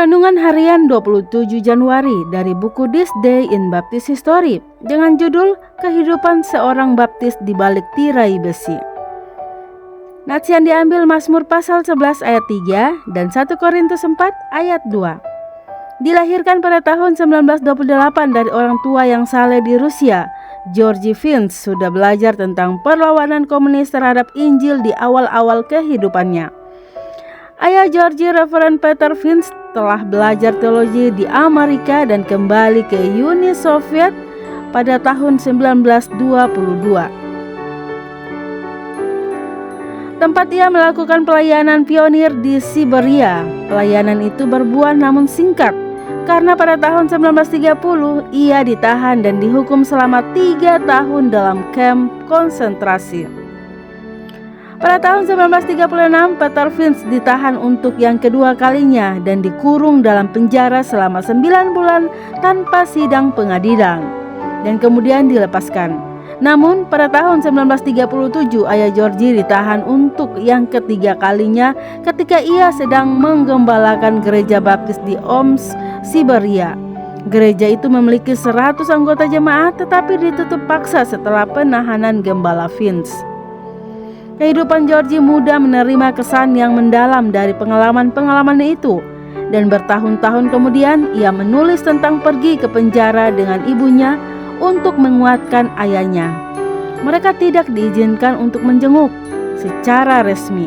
Renungan Harian 27 Januari dari buku This Day in Baptist History dengan judul Kehidupan Seorang Baptis di Balik Tirai Besi. Nats yang diambil Mazmur pasal 11 ayat 3 dan 1 Korintus 4 ayat 2. Dilahirkan pada tahun 1928 dari orang tua yang saleh di Rusia, Georgi Finch sudah belajar tentang perlawanan komunis terhadap Injil di awal-awal kehidupannya. Ayah Georgi, Reverend Peter Finch, telah belajar teologi di Amerika dan kembali ke Uni Soviet pada tahun 1922. Tempat ia melakukan pelayanan pionir di Siberia. Pelayanan itu berbuah namun singkat, karena pada tahun 1930 ia ditahan dan dihukum selama 3 tahun dalam kamp konsentrasi. Pada tahun 1936, Peter Finch ditahan untuk yang kedua kalinya dan dikurung dalam penjara selama 9 bulan tanpa sidang pengadilan, dan kemudian dilepaskan. Namun pada tahun 1937 ayah Georgi ditahan untuk yang ketiga kalinya ketika ia sedang menggembalakan gereja baptis di Omsk, Siberia. Gereja itu memiliki 100 anggota jemaat tetapi ditutup paksa setelah penahanan gembala Finch. Kehidupan Georgi muda menerima kesan yang mendalam dari pengalaman-pengalaman itu, dan bertahun-tahun kemudian ia menulis tentang pergi ke penjara dengan ibunya untuk menguatkan ayahnya. Mereka tidak diizinkan untuk menjenguk secara resmi,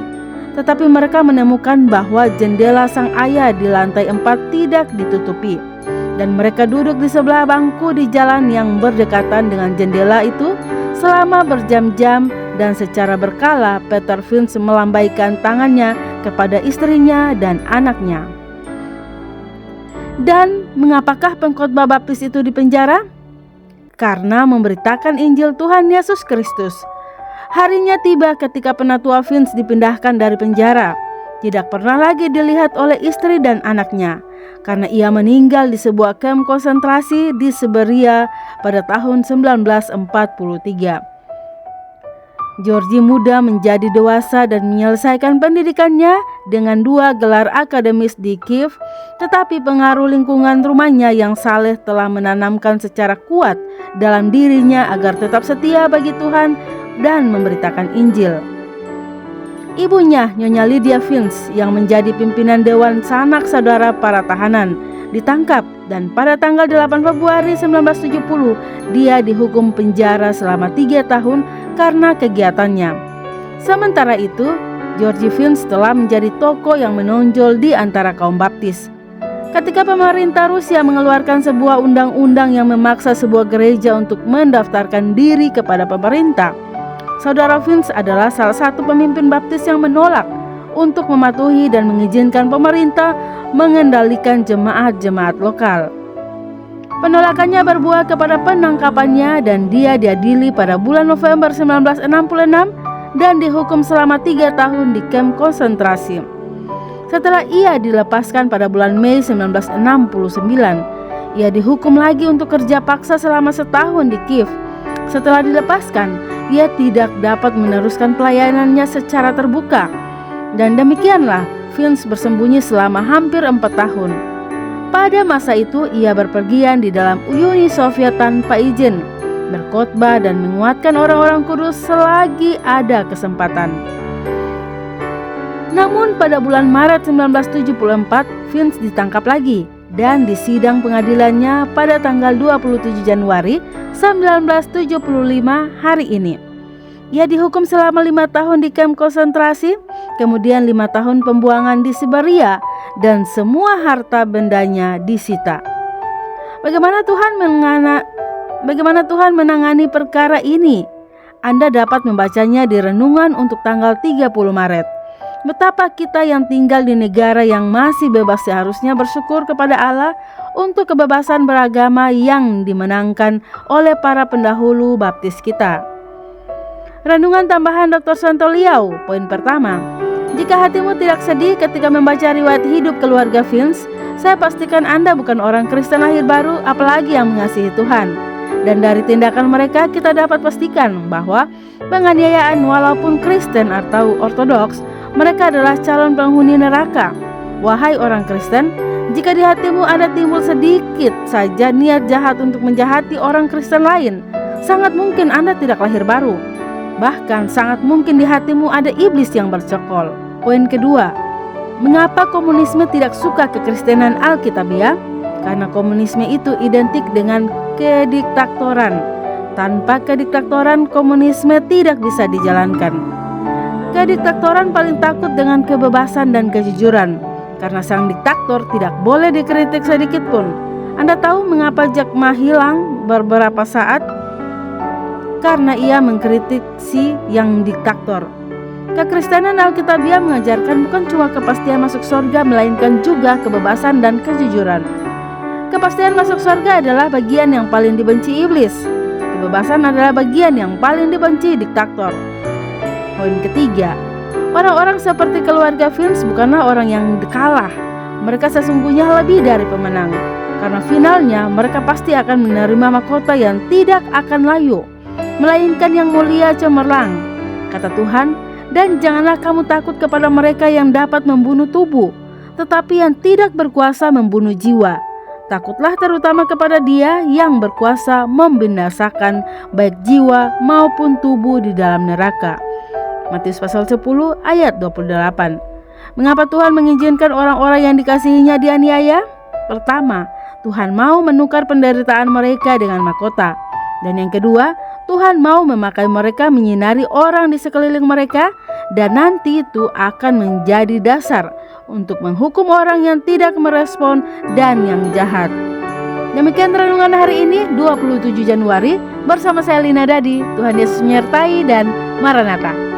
tetapi mereka menemukan bahwa jendela sang ayah di lantai 4 tidak ditutupi, dan mereka duduk di sebelah bangku di jalan yang berdekatan dengan jendela itu selama berjam-jam, dan secara berkala Peter Finch melambaikan tangannya kepada istrinya dan anaknya. Dan mengapakah pengkhotbah baptis itu di penjara? Karena memberitakan Injil Tuhan Yesus Kristus. Harinya tiba ketika penatua Finch dipindahkan dari penjara. Tidak pernah lagi dilihat oleh istri dan anaknya, karena ia meninggal di sebuah kamp konsentrasi di Siberia pada tahun 1943. Georgi muda menjadi dewasa dan menyelesaikan pendidikannya dengan 2 gelar akademis di Kiev, tetapi pengaruh lingkungan rumahnya yang saleh telah menanamkan secara kuat dalam dirinya agar tetap setia bagi Tuhan dan memberitakan Injil. Ibunya, Nyonya Lydia Finch, yang menjadi pimpinan Dewan Sanak Saudara para tahanan, ditangkap, dan pada tanggal 8 Februari 1970 dia dihukum penjara selama 3 tahun karena kegiatannya. Sementara itu, Georgi Finch telah menjadi tokoh yang menonjol di antara kaum baptis. Ketika pemerintah Rusia mengeluarkan sebuah undang-undang yang memaksa sebuah gereja untuk mendaftarkan diri kepada pemerintah, Saudara Finch adalah salah satu pemimpin baptis yang menolak untuk mematuhi dan mengizinkan pemerintah mengendalikan jemaat-jemaat lokal. Penolakannya berbuah kepada penangkapannya dan dia diadili pada bulan November 1966 dan dihukum selama 3 tahun di kamp konsentrasi. Setelah ia dilepaskan pada bulan Mei 1969, ia dihukum lagi untuk kerja paksa selama setahun di Kiev. Setelah dilepaskan, ia tidak dapat meneruskan pelayanannya secara terbuka, dan demikianlah Finch bersembunyi selama hampir 4 tahun. Pada masa itu ia berpergian di dalam Uni Soviet tanpa izin, berkhotbah dan menguatkan orang-orang kudus selagi ada kesempatan. Namun pada bulan Maret 1974 Finch ditangkap lagi dan disidang pengadilannya pada tanggal 27 Januari 1975 hari ini. Ia dihukum selama 5 tahun di kamp konsentrasi, kemudian 5 tahun pembuangan di Siberia, dan semua harta bendanya disita. Bagaimana Tuhan menangani perkara ini? Anda dapat membacanya di renungan untuk tanggal 30 Maret. Betapa kita yang tinggal di negara yang masih bebas seharusnya bersyukur kepada Allah untuk kebebasan beragama yang dimenangkan oleh para pendahulu baptis kita. Renungan tambahan Dr. Santo Liao. Poin pertama, jika hatimu tidak sedih ketika membaca riwayat hidup keluarga Finch, saya pastikan Anda bukan orang Kristen lahir baru, apalagi yang mengasihi Tuhan. Dan dari tindakan mereka kita dapat pastikan bahwa penganiayaan walaupun Kristen atau Ortodoks, mereka adalah calon penghuni neraka. Wahai orang Kristen, Jika di hatimu ada timbul sedikit saja niat jahat untuk menjahati orang Kristen lain, sangat mungkin Anda tidak lahir baru. Bahkan sangat mungkin di hatimu ada iblis yang bercokol. Poin kedua, mengapa komunisme tidak suka kekristenan Alkitabiah? Karena komunisme itu identik dengan kediktatoran. Tanpa kediktatoran, komunisme tidak bisa dijalankan. Kediktatoran paling takut dengan kebebasan dan kejujuran, karena sang diktator tidak boleh dikritik sedikit pun. Anda tahu mengapa Jack Ma hilang beberapa saat? Karena ia mengkritik si yang diktator. Kekristenan Alkitabiah mengajarkan bukan cuma kepastian masuk surga, melainkan juga kebebasan dan kejujuran. Kepastian masuk surga adalah bagian yang paling dibenci iblis. Kebebasan adalah bagian yang paling dibenci diktator. Poin ketiga, orang-orang seperti keluarga Vince bukanlah orang yang kalah. Mereka sesungguhnya lebih dari pemenang. Karena finalnya mereka pasti akan menerima mahkota yang tidak akan layu, melainkan yang mulia cemerlang. Kata Tuhan, dan janganlah kamu takut kepada mereka yang dapat membunuh tubuh, tetapi yang tidak berkuasa membunuh jiwa. Takutlah terutama kepada Dia yang berkuasa membinasakan baik jiwa maupun tubuh di dalam neraka. Matius pasal 10 ayat 28. Mengapa Tuhan mengizinkan orang-orang yang dikasihinya dianiaya? Pertama, Tuhan mau menukar penderitaan mereka dengan mahkota. Dan yang kedua, Tuhan mau memakai mereka menyinari orang di sekeliling mereka, dan nanti itu akan menjadi dasar untuk menghukum orang yang tidak merespon dan yang jahat. Demikian renungan hari ini 27 Januari bersama saya Lina Dadi. Tuhan Yesus menyertai dan Maranatha.